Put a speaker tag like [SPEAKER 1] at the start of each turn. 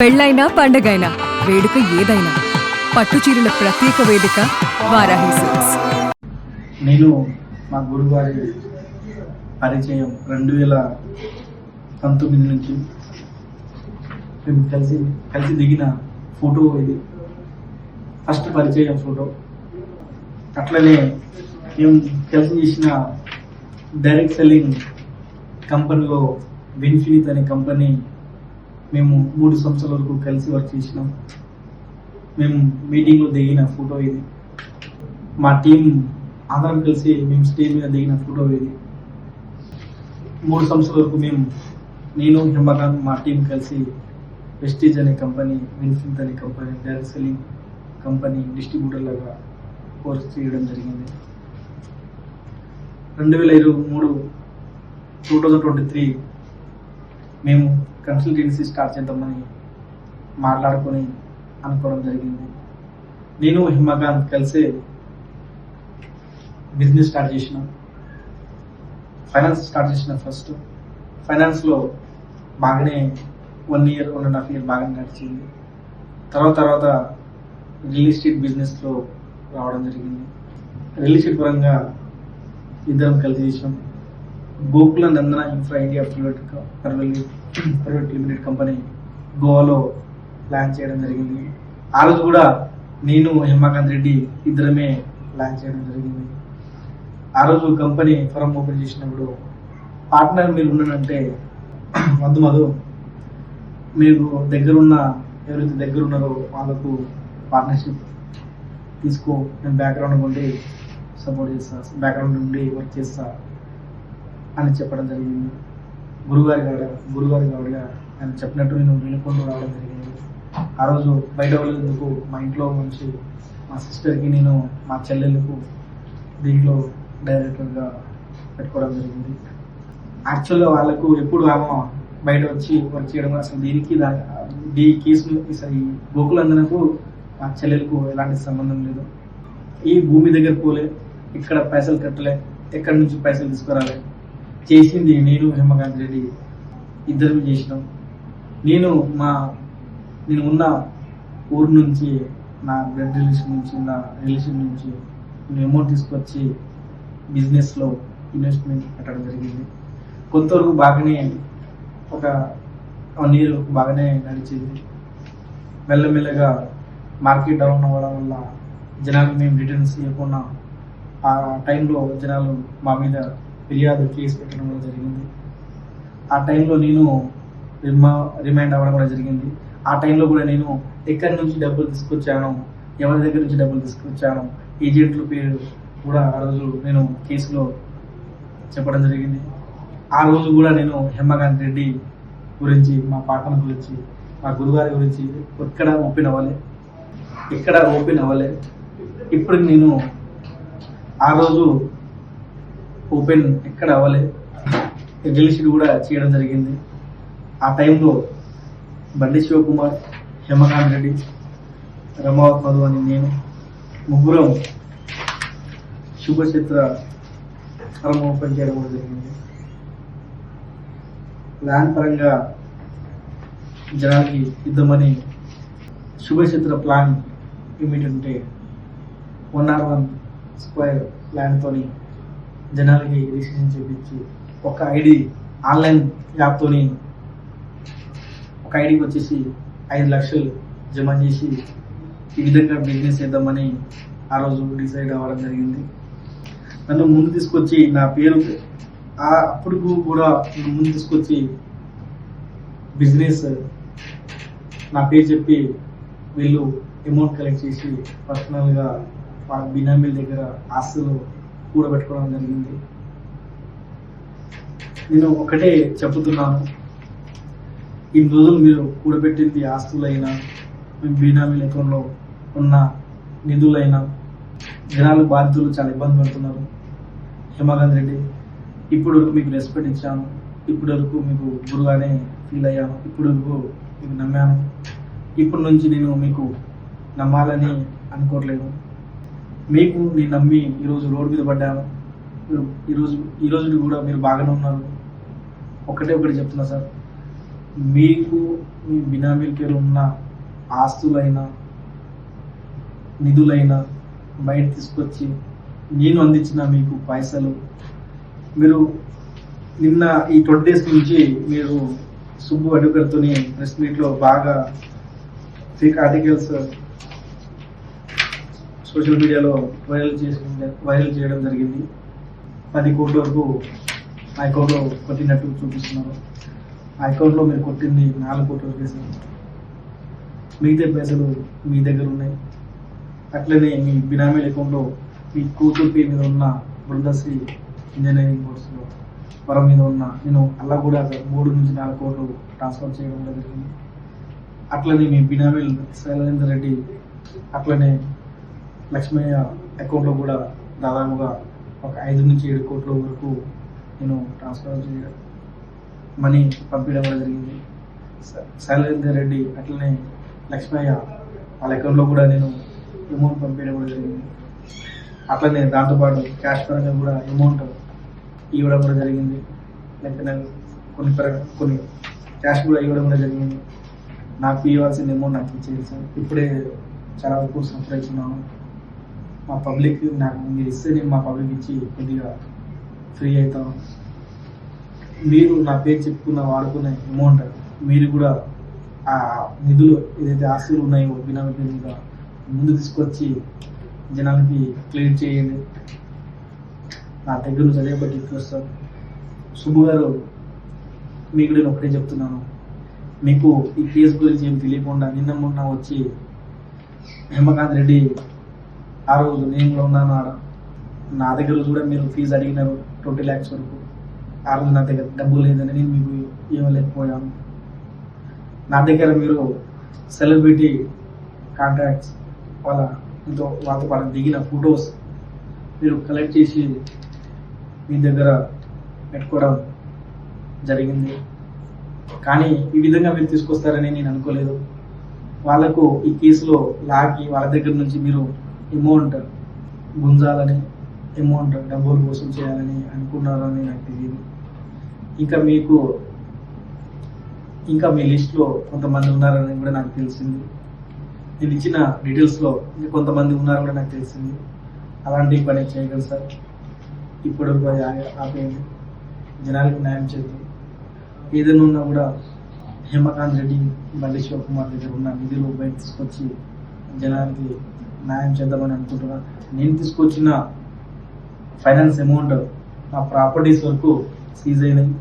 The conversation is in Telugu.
[SPEAKER 1] పెళ్ళైనా పండగైనా వేడుక ఏదైనా పట్టుచీరల ప్రత్యేక వేదిక వారాహి సిల్క్స్.
[SPEAKER 2] నేను మా గురుగారి పరిచయం 2019 నుంచి మేము కలిసి దిగిన ఫోటో ఇది ఫస్ట్ పరిచయం ఫోటో. అట్లనే మేము కలిసి చేసిన డైరెక్ట్ సెల్లింగ్ కంపెనీలో విన్ఫినిత్ అనే కంపెనీ మేము 3 సంవత్సరాల వరకు కలిసి వర్క్ చేసినాం. మేము మీటింగ్లో దిగిన ఫోటో ఇది. మా టీం అందరం కలిసి మేము స్టేజ్ మీద దిగిన ఫోటో ఇది. 3 సంవత్సరాల వరకు నేను హిమకాంత్ మా టీం కలిసి వెస్టీజ్ అనే కంపెనీ, విన్ఫినిత్ అనే company, direct selling company distributor లాగా వర్క్ చేయడం జరిగింది. 2023 మేము కన్సల్టెన్సీ స్టార్ట్ చేద్దామని అనుకోవడం జరిగింది. నేను హిమకాంత్ కలిసి బిజినెస్ స్టార్ట్ చేసిన, ఫైనాన్స్ స్టార్ట్ చేసిన. ఫస్ట్ ఫైనాన్స్లో బాగానే 1 year 1.5 year బాగా నడిచింది. తర్వాత రియల్ ఎస్టేట్ బిజినెస్లో రావడం జరిగింది. రియల్ ఎస్టేట్ పరంగా ఇద్దరం కలిసి చేసినాం. Gokula Nandana infra India private limited company గోవాలో ప్లాన్ చేయడం జరిగింది. ఆ రోజు కూడా నేను హిమకాంత్ రెడ్డి ఇద్దరమే ప్లాన్ చేయడం జరిగింది. ఆ రోజు కంపెనీ ఫరం ఓపెన్ చేసినప్పుడు పార్ట్నర్ మీరు ఉన్నానంటే మధు మీరు ఎవరైతే దగ్గర ఉన్నారో వాళ్ళకు పార్ట్నర్షిప్ తీసుకో, నేను బ్యాక్గ్రౌండ్ ఉండి సపోర్ట్ చేస్తా, బ్యాక్గ్రౌండ్ నుండి వర్క్ చేస్తా అని చెప్పడం జరిగింది. గురుగారి గౌడిగా ఆయన చెప్పినట్టు నేను వినుకుంటూ రావడం జరిగింది. ఆ రోజు బయట వాళ్ళందుకు మా ఇంట్లో నుంచి మా సిస్టర్కి, నేను మా చెల్లెళ్ళకు దీంట్లో డైరెక్టర్గా పెట్టుకోవడం జరిగింది. యాక్చువల్గా వాళ్ళకు ఎప్పుడు ఆమె బయట వచ్చి వర్క్ చేయడం, అసలు ఈ కేసును ఈ గోకులందనకు మా చెల్లెలకు ఎలాంటి సంబంధం లేదు. ఈ భూమి దగ్గర పోలే, ఇక్కడ పైసలు కట్టలే, ఎక్కడి నుంచి పైసలు తీసుకురాలే. చేసింది నేను హిమకాంత్ రెడ్డి ఇద్దరు చేసినాం. నేను ఉన్న ఊరు నుంచి, నా బ్లడ్ రిలేషన్ నుంచి, నా రిలేషన్ నుంచి నేను అమౌంట్ తీసుకొచ్చి బిజినెస్లో ఇన్వెస్ట్మెంట్ పెట్టడం జరిగింది. కొంతవరకు బాగానే ఒక 1 year బాగానే నడిచింది. మెల్లమెల్లగా మార్కెట్ డౌన్ అవ్వడం వల్ల జనాలు మేము రిటర్న్స్ ఇవ్వకుండా ఆ టైంలో జనాలు మా మీద ఫిర్యాదు కేసు పెట్టడం కూడా జరిగింది. ఆ టైంలో నేను రిమైండ్ అవ్వడం కూడా జరిగింది. ఆ టైంలో కూడా నేను ఎక్కడి నుంచి డబ్బులు తీసుకొచ్చాను, ఎవరి దగ్గర నుంచి డబ్బులు తీసుకొచ్చాను, ఏజెంట్ల పేరు కూడా ఆ రోజు నేను కేసులో చెప్పడం జరిగింది. ఆ రోజు కూడా నేను హిమకాంత్ రెడ్డి గురించి, మా పార్ట్నర్ గురించి, మా గురుగారి గురించి ఎక్కడ ఓపెన్ అవ్వలే. ఇప్పుడు నేను ఆ రోజు ఓపెన్ ఎక్కడ అవ్వలే, రిలీజ్ కూడా చేయడం జరిగింది. ఆ టైంలో బండి శివకుమార్, హిమకాంత్ రెడ్డి, రమావత్ మధు అని నేను ముగ్గురం శుభచిత్ర ఫరం ఓపెన్ చేయడం కూడా జరిగింది. ల్యాండ్ పరంగా జనాలకి ఇద్దామని శుభచిత్ర ప్లాన్ ఏమిటంటే 101 square ల్యాండ్తో జనాలకి రిజిస్ట్రేషన్ చేయించి ఒక ఐడి ఆన్లైన్ యాప్తోని ఒక ఐడికి వచ్చేసి 5 లక్షలు జమ చేసి ఈ విధంగా బిజినెస్ చేద్దామని ఆ రోజు డిసైడ్ అవ్వడం జరిగింది. నన్ను ముందు తీసుకొచ్చి నా పేరు అప్పుడు కూడా ముందు తీసుకొచ్చి బిజినెస్ నా పేరు చెప్పి వీళ్ళు అమౌంట్ కలెక్ట్ చేసి పర్సనల్గా వాళ్ళ బినామీల దగ్గర ఆస్తులు కూడబెట్టుకోవడం జరిగింది. నేను ఒకటే చెప్తున్నాను, ఈ రోజులు మీరు కూడబెట్టింది ఆస్తులైనా, మీ బినామీల అకౌంట్లో ఉన్న నిధులైనా జనాలు బాధితులు చాలా ఇబ్బంది పడుతున్నారు. హిమకాంత్ రెడ్డి ఇప్పుడు వరకు మీకు రెస్పెక్ట్ ఇచ్చాను, ఇప్పటి వరకు మీకు గురుగానే ఫీల్ అయ్యాను, ఇప్పుడు వరకు మీకు నమ్మాను. ఇప్పటి నుంచి నేను మీకు నమ్మాలని అనుకోవట్లేదు. మీకు నేను నమ్మి ఈరోజు రోడ్డు మీద పడ్డాను. ఈరోజు కూడా మీరు బాగానే ఉన్నారు. ఒకటి చెప్తున్నా సార్, మీకు మీ బినామీల పేరు ఉన్న ఆస్తులైనా నిధులైనా బయట తీసుకొచ్చి నేను అందించిన మీకు పైసలు మీరు నిన్న ఈ 20 days నుంచి మీరు సుబ్బు అడ్వకేట్తోని ప్రెస్ మీట్లో బాగా ఫేక్ ఆర్టికల్స్ సోషల్ మీడియాలో వైరల్ చేయడం జరిగింది. 10 కోట్ల వరకు ఆ అకౌంట్లో కొట్టినట్టు చూపిస్తున్నారు. ఆ అకౌంట్లో మీరు కొట్టింది 4 కోట్ల రూపాయలు, మిగతా పైసలు మీ దగ్గర ఉన్నాయి. అట్లనే మీ బినామీల అకౌంట్లో మీ కూతురు పేరు మీద ఉన్న బృందశ్రీ ఇంజనీరింగ్ కోర్సులో వరం మీద ఉన్న నేను అలా కూడా 3 నుంచి 4 కోట్లు ట్రాన్స్ఫర్ చేయడం జరిగింది. అట్లనే మీ బినామీలు శైలేందర్ రెడ్డి అట్లనే లక్ష్మయ్య అకౌంట్లో కూడా దాదాపుగా ఒక 5 నుంచి 7 కోట్ల వరకు నేను ట్రాన్స్ఫర్ చేయడం మనీ పంపించడం కూడా జరిగింది. శైలేందర్ రెడ్డి అట్లనే లక్ష్మయ్య వాళ్ళ అకౌంట్లో కూడా నేను అమౌంట్ పంపించడం కూడా జరిగింది. అట్లనే దాంతోపాటు క్యాష్ పరంగా కూడా అమౌంట్ ఇవ్వడం కూడా జరిగింది. లేకపోతే కొన్ని క్యాష్ కూడా ఇవ్వడం కూడా జరిగింది. నాకు ఇవ్వాల్సిన అమౌంట్ నాకు ఇచ్చేది సార్. ఇప్పుడే చాలా వరకు సఫర్ అవుతున్నాను. మా పబ్లిక్ నాకు మీరు ఇస్తే నేను మా పబ్లిక్ ఇచ్చి కొద్దిగా ఫ్రీ అవుతాను. మీరు నా పేరు చెప్పుకున్న వాడుకునే అమౌంట్ మీరు కూడా ఆ నిధులు ఏదైతే ఆస్తులు ఉన్నాయో బినామీ పేరు మీద ముందు తీసుకొచ్చి జనాలకి క్లియర్ చేయండి. నా దగ్గర నుంచి అదే బట్టి చూస్తాను. సుబ్బు గారు, మీకు నేను ఒకటే చెప్తున్నాను, మీకు ఈ కేసు గురించి ఏం తెలియకుండా నిన్న మొన్న వచ్చి హేమకాంత్ రెడ్డి ఆ రోజు నేను కూడా ఉన్నాను ఆడ, నా దగ్గర కూడా మీరు ఫీజు అడిగినారు 20 lakhs వరకు. ఆ రోజు నా దగ్గర డబ్బు లేదని నేను మీకు ఇవ్వలేకపోయాను. నా దగ్గర మీరు సెలబ్రిటీ కాంటాక్ట్స్ వాళ్ళతో పాటు దిగిన ఫొటోస్ మీరు కలెక్ట్ చేసి మీ దగ్గర పెట్టుకోవడం జరిగింది. కానీ ఈ విధంగా మీరు తీసుకొస్తారని నేను అనుకోలేదు. వాళ్ళకు ఈ కేసులో లాగి వాళ్ళ దగ్గర నుంచి మీరు అమౌంట్ గుంజాలని, అమౌంట్ డబ్బులు వసూలు చేయాలని అనుకున్నారని నాకు తెలియదు. ఇంకా మీ లిస్ట్లో కొంతమంది ఉన్నారని కూడా నాకు తెలిసింది. నేను ఇచ్చిన డీటెయిల్స్లో ఇంకా కొంతమంది ఉన్నారని కూడా నాకు తెలిసింది. అలాంటి పని చేయగలరు సార్. ఇప్పుడు ఆపేయండి, జనాలకు న్యాయం చేద్దాం. ఏదైనా ఉన్నా కూడా హేమకాంత్ రెడ్డి, బండి శివకుమార్ దగ్గర ఉన్న నిధులు బయట తీసుకొచ్చి జనానికి న్యాయం చేద్దామని అనుకుంటున్నాను. నేను తీసుకొచ్చిన ఫైనాన్స్ అమౌంట్ నా ప్రాపర్టీస్ వరకు సీజ్ అయినాయి.